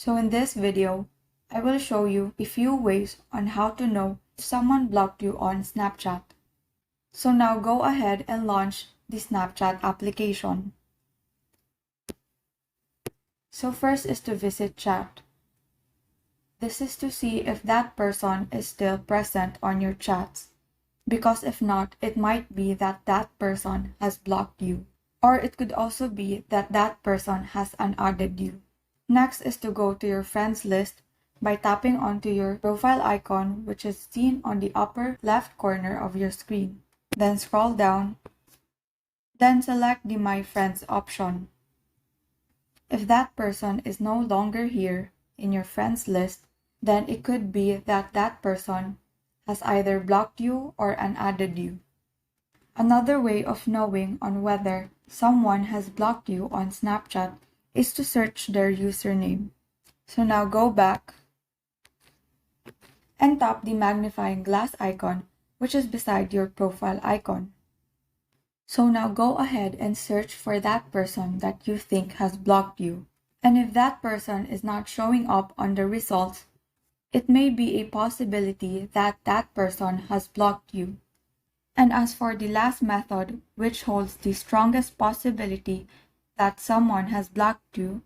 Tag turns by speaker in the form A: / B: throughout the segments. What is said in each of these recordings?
A: So in this video, I will show you a few ways on how to know if someone blocked you on Snapchat. So now go ahead and launch the Snapchat application. So first is to visit chat. This is to see if that person is still present on your chats. Because if not, it might be that that person has blocked you. Or it could also be that that person has unadded you. Next is to go to your friends list by tapping onto your profile icon, which is seen on the upper left corner of your screen. Then scroll down. Then select the My Friends option. If that person is no longer here in your friends list, then it could be that that person has either blocked you or unadded you. Another way of knowing on whether someone has blocked you on Snapchat is to search their username. So now go back and tap the magnifying glass icon, which is beside your profile icon. So now go ahead and search for that person that you think has blocked you. And if that person is not showing up on the results, it may be a possibility that that person has blocked you. And as for the last method, which holds the strongest possibility that someone has blocked you,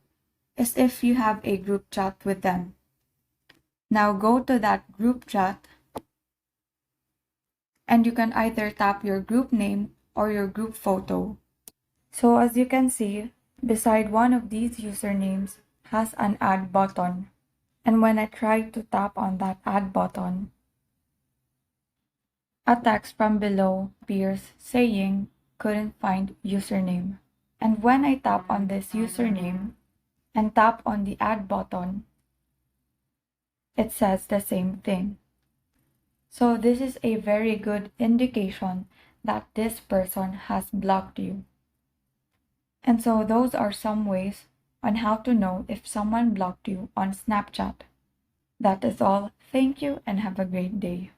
A: is if you have a group chat with them. Now go to that group chat and you can either tap your group name or your group photo. So as you can see, beside one of these usernames has an add button. And when I try to tap on that add button, a text from below appears saying couldn't find username. And when I tap on this username and tap on the add button, it says the same thing. So this is a very good indication that this person has blocked you. And so those are some ways on how to know if someone blocked you on Snapchat. That is all. Thank you and have a great day.